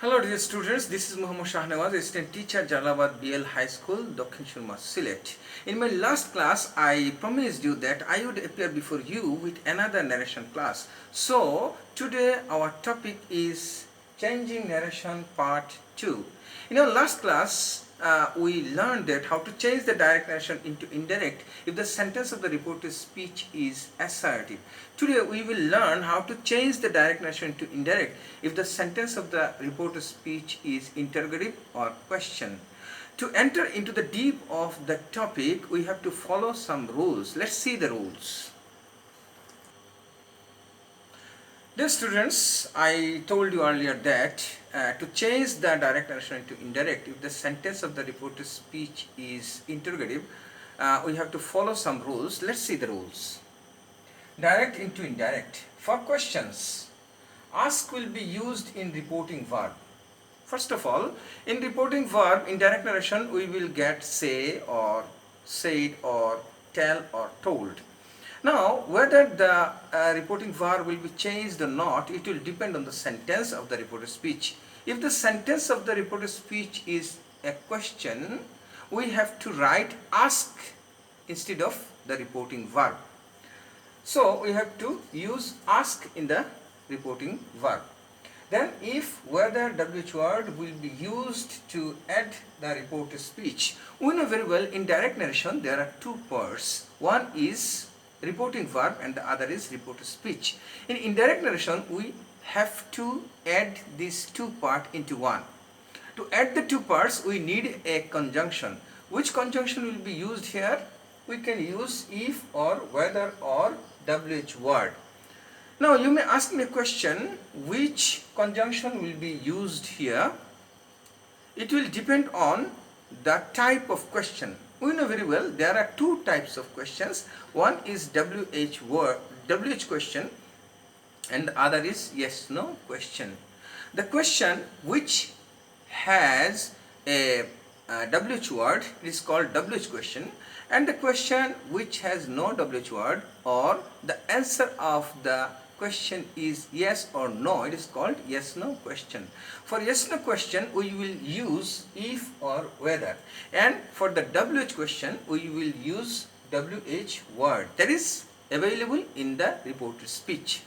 Hello dear students, this is Muhammad Shahnawaz, assistant teacher, Jalabad BL High School, Dokhin Shurma, Sylhet. In my last class, I promised you that I would appear before you with another narration class. So, today our topic is Changing Narration Part 2. In our last class, we learned that how to change the direct narration into indirect if the sentence of the reporter's speech is assertive. Today we will learn how to change the direct narration to indirect if the sentence of the reporter's speech is interrogative or question. To enter into the deep of the topic, we have to follow some rules. Let's see the rules. Dear students, I told you earlier that to change the direct narration into indirect, if the sentence of the reporter's speech is interrogative, we have to follow some rules. Let's see the rules. Direct into indirect. For questions, ask will be used in reporting verb. First of all, in reporting verb, in direct narration, we will get say or said or tell or told. Now, whether the reporting verb will be changed or not, it will depend on the sentence of the reported speech. If the sentence of the reported speech is a question, we have to write ask instead of the reporting verb. So, we have to use ask in the reporting verb. Then, if whether WH word will be used to add the reported speech, we know very well in direct narration there are two parts. One is reporting verb and the other is reported speech. In indirect narration, we have to add these two parts into one. To add the two parts, we need a conjunction. Which conjunction will be used here? We can use if or whether or WH word. Now you may ask me a question, which conjunction will be used here? It will depend on the type of question. We know very well there are two types of questions. One is WH question and the other is yes no question. The question which has a WH word is called WH question, and the question which has no WH word or the answer of the question is yes or no, it is called yes no question. For yes no question we will use if or whether, and for the WH question we will use WH word that is available in the reported speech.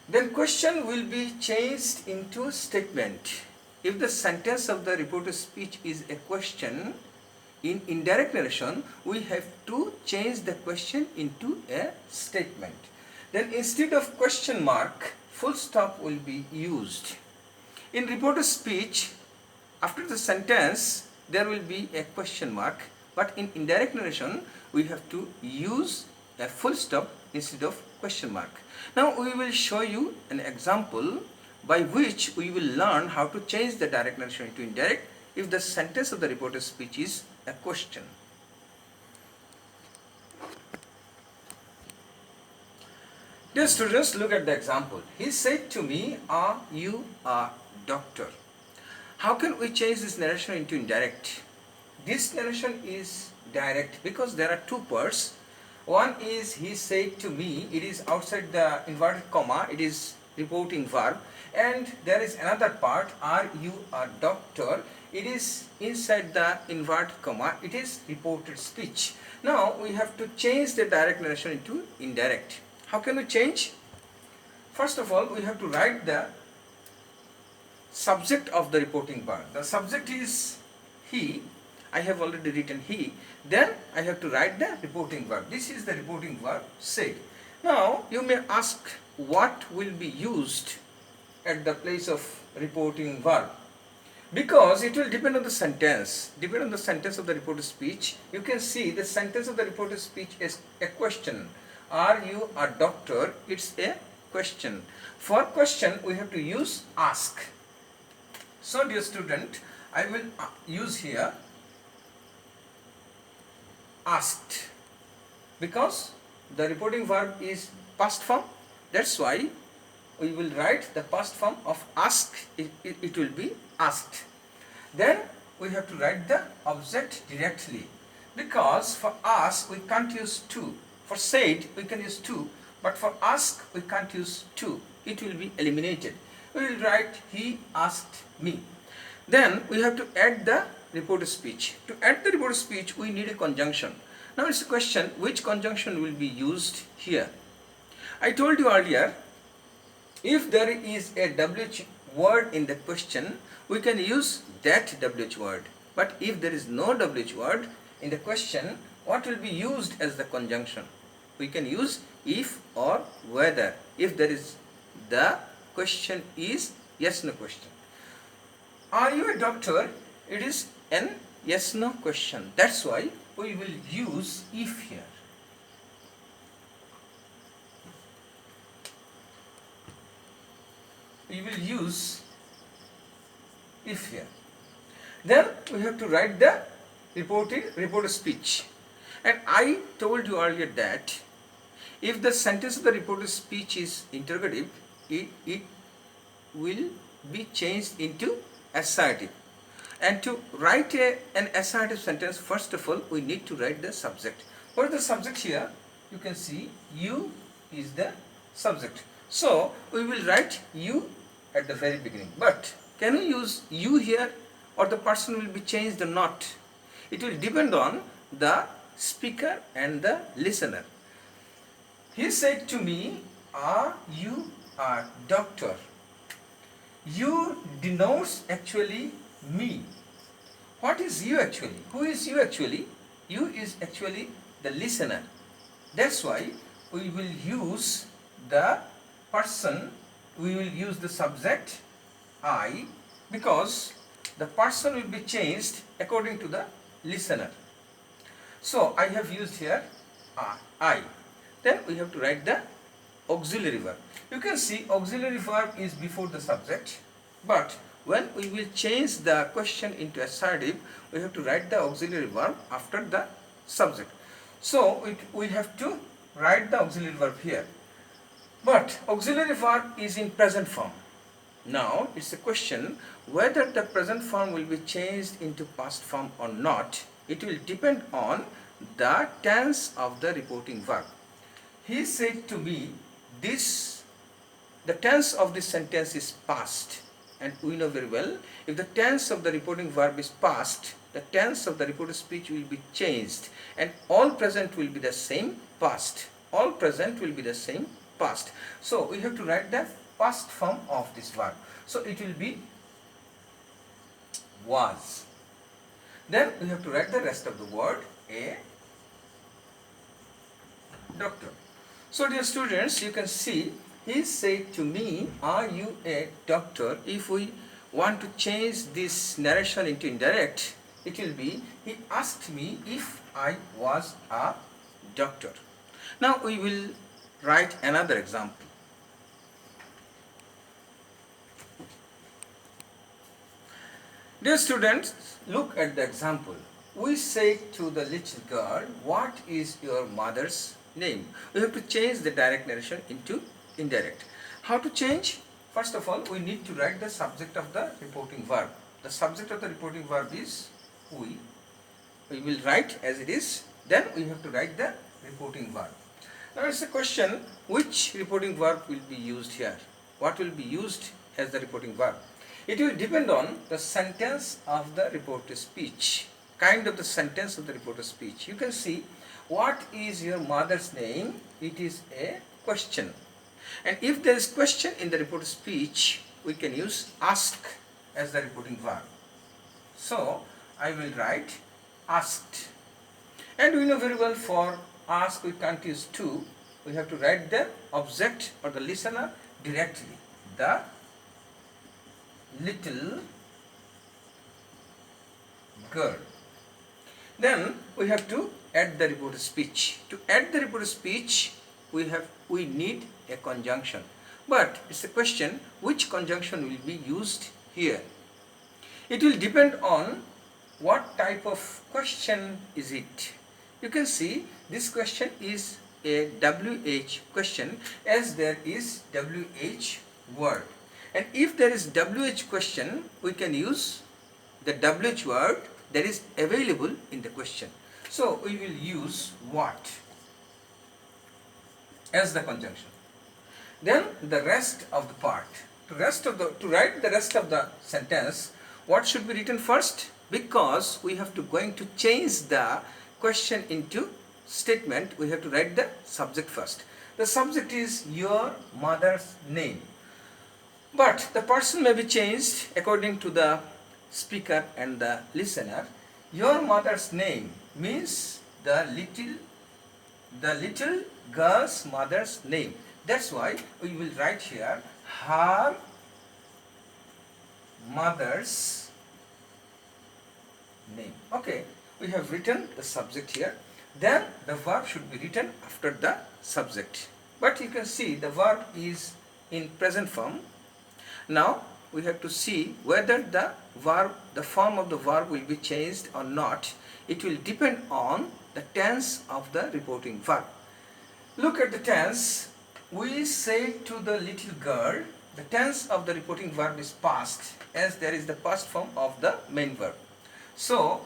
Then question will be changed into statement. If the sentence of the reported speech is a question, in indirect narration we have to change the question into a statement. Then instead of question mark, full stop will be used. In reported speech, after the sentence there will be a question mark, but in indirect narration we have to use a full stop instead of question mark. Now we will show you an example by which we will learn how to change the direct narration into indirect if the sentence of the reported speech is a question. Dear students, look at the example. He said to me, "Are you a doctor?" How can we change this narration into indirect? This narration is direct because there are two parts. One is he said to me, it is outside the inverted comma, it is reporting verb, and there is another part, are you a doctor? It is inside the inverted comma, it is reported speech. Now we have to change the direct narration into indirect. How can we change? First of all, we have to write the subject of the reporting verb. The subject is he. I have already written he. Then I have to write the reporting verb. This is the reporting verb said. Now you may ask what will be used at the place of reporting verb. Because it will depend on the sentence. Depend on the sentence of the reported speech. You can see the sentence of the reported speech is a question. Are you a doctor? It's a question. For question we have to use ask. So dear student, I will use here asked because the reporting verb is past form. That's why we will write the past form of ask. It will be asked. Then we have to write the object directly because for ask we can't use to. For said we can use to, but for ask we can't use to. It will be eliminated. we will write he asked me. Then we have to add the reported speech. To add the reported speech, we need a conjunction. Now it's a question, which conjunction will be used here? I told you earlier, if there is a WH word in the question, we can use that WH word. But if there is no WH word in the question, what will be used as the conjunction? We can use if or whether. If there is, the question is yes no question. Are you a doctor? It is an yes no question. That's why we will use if here. We will use if here. Then we have to write the reported speech. And I told you earlier that if the sentence of the reported speech is interrogative, it will be changed into assertive. And to write an assertive sentence, first of all, we need to write the subject. What is the subject here? You can see you is the subject. So we will write you at the very beginning. But can we use you here, or the person will be changed or not? It will depend on the speaker and the listener. He said to me, are you a doctor? You denotes actually me. What is you actually? Who is you actually? You is actually the listener. That's why we will use the person, we will use the subject I, because the person will be changed according to the listener. So I have used here I. Then we have to write the auxiliary verb. You can see auxiliary verb is before the subject, but when we will change the question into assertive, we have to write the auxiliary verb after the subject. So we have to write the auxiliary verb here. But auxiliary verb is in present form. Now it's a question whether the present form will be changed into past form or not. It will depend on the tense of the reporting verb. He said to me, the tense of this sentence is past, and we know very well, if the tense of the reporting verb is past, the tense of the reported speech will be changed, and all present will be the same past. All present will be the same past. So we have to write the past form of this verb. So it will be was. Then we have to write the rest of the word, a doctor. So dear students, you can see he said to me, are you a doctor? If we want to change this narration into indirect, it will be, he asked me if I was a doctor. Now we will write another example. Dear students, look at the example. We say to the little girl, what is your mother's name? We have to change the direct narration into indirect. How to change? First of all, we need to write the subject of the reporting verb. The subject of the reporting verb is we. We will write as it is. Then we have to write the reporting verb. Now it's a question, which reporting verb will be used here? What will be used as the reporting verb? It will depend on the sentence of the reported speech. Kind of the sentence of the reported speech. You can see, what is your mother's name? It is a question. And if there is question in the reported speech, we can use ask as the reporting verb. So I will write asked. And we know very well, for ask we can't use to. We have to write the object or the listener directly. The little girl. Then we have to add the reported speech. To add the reported speech, we need a conjunction. But it's a question, which conjunction will be used here? It will depend on what type of question is it. You can see this question is a WH question, as there is WH word. And if there is WH question, we can use the WH word that is available in the question. So we will use what as the conjunction. Then the rest of the part. to write the rest of the sentence, what should be written first? Because we have to going to change the question into statement, we have to write the subject first. The subject is your mother's name. But the person may be changed according to the speaker and the listener. Your mother's name means the little girl's mother's name. That's why we will write here her mother's name. Okay, we have written the subject here. Then the verb should be written after the subject. But you can see the verb is in present form. Now we have to see whether the form of the verb will be changed or not. It will depend on the tense of the reporting verb. Look at the tense. We say to the little girl, the tense of the reporting verb is past, as there is the past form of the main verb. So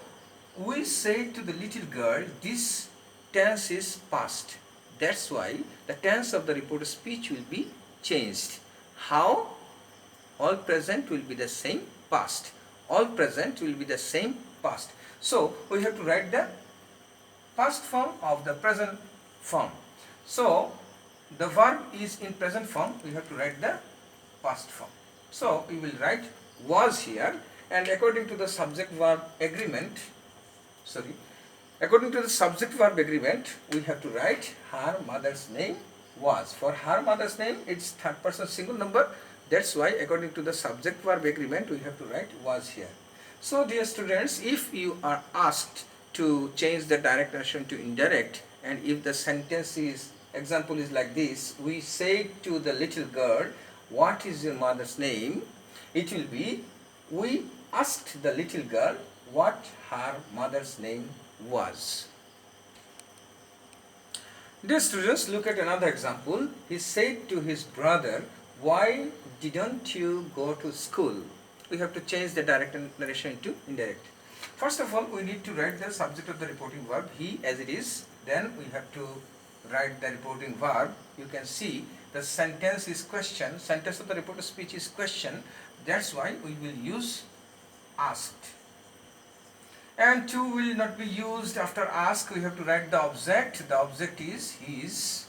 we say to the little girl, this tense is past. That's why the tense of the reported speech will be changed. How? All present will be the same past. All present will be the same past. So we have to write the past form of the present form. So the verb is in present form, we have to write the past form. So we will write was here, and according to the subject verb agreement, we have to write her mother's name was. For her mother's name, it's third person single number. That's why according to the subject verb agreement, we have to write was here. So dear students, if you are asked to change the direct narration to indirect, and if the sentence example is like this, we say to the little girl, what is your mother's name? It will be, we asked the little girl what her mother's name was. Dear students, look at another example. He said to his brother, why didn't you go to school? We have to change the direct narration into indirect. First of all, we need to write the subject of the reporting verb, he, as it is. Then we have to write the reporting verb. You can see the sentence is question. Sentence of the reported speech is question. That's why we will use asked. And to will not be used after ask. We have to write the object. The object is his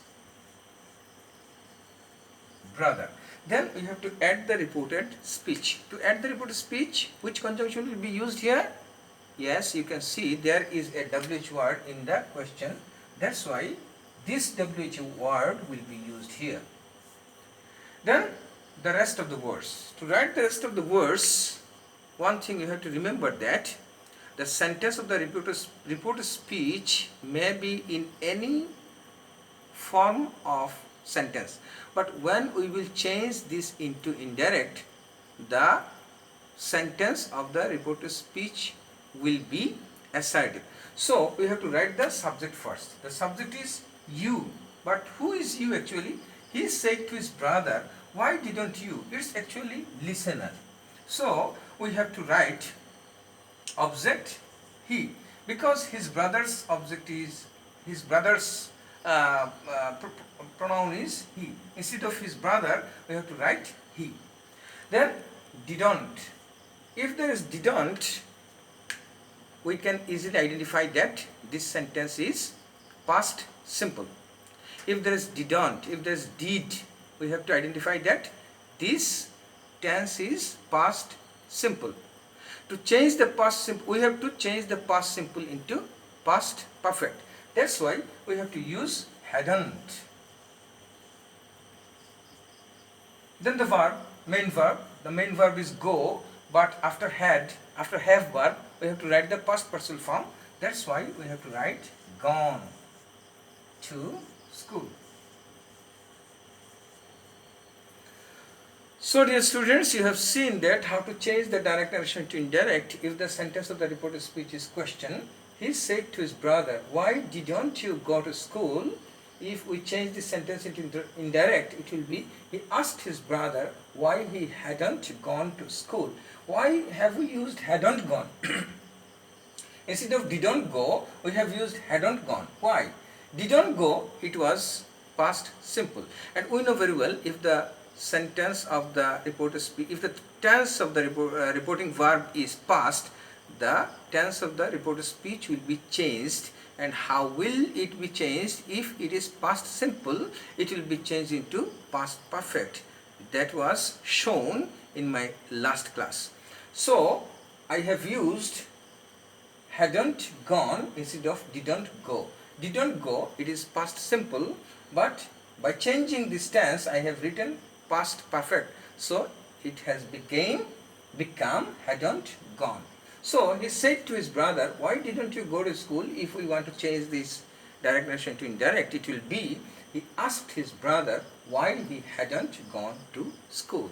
brother. Then we have to add the reported speech. To add the reported speech, which conjunction will be used here? Yes, you can see there is a WH word in the question. That's why this WH word will be used here. Then the rest of the verse. To write the rest of the verse, one thing you have to remember that the sentence of the reported speech may be in any form of sentence. But when we will change this into indirect, the sentence of the reported speech will be assertive. So we have to write the subject first. The subject is you. But who is you actually? He said to his brother, why didn't you? It's actually listener. So we have to write object he, because his brother's object is, his brother's pronoun is he. Instead of his brother, we have to write he. Then didn't. If there is didn't, we can easily identify that this sentence is past simple. If there is didn't, if there is did, we have to identify that this tense is past simple. To change the past simple, we have to change the past simple into past perfect. That's why we have to use hadn't. Then the verb, main verb. The main verb is go, but after have verb, we have to write the past partial form. That's why we have to write gone to school. So dear students, you have seen that how to change the direct narration to indirect if the sentence of the reported speech is question. He said to his brother, why didn't you go to school? If we change this sentence into indirect, it will be, he asked his brother why he hadn't gone to school. Why have we used hadn't gone? Instead of didn't go, we have used hadn't gone. Why? Didn't go, it was past simple. And we know very well, if the sentence of the reported speech, if the tense of the reporting verb is past, the tense of the reported speech will be changed. And how will it be changed? If it is past simple, it will be changed into past perfect. That was shown in my last class. So I have used hadn't gone instead of didn't go. Didn't go, it is past simple, but by changing this tense I have written past perfect. So it has become hadn't gone. So he said to his brother, why didn't you go to school? If we want to change this direct narration to indirect, it will be, he asked his brother why he hadn't gone to school.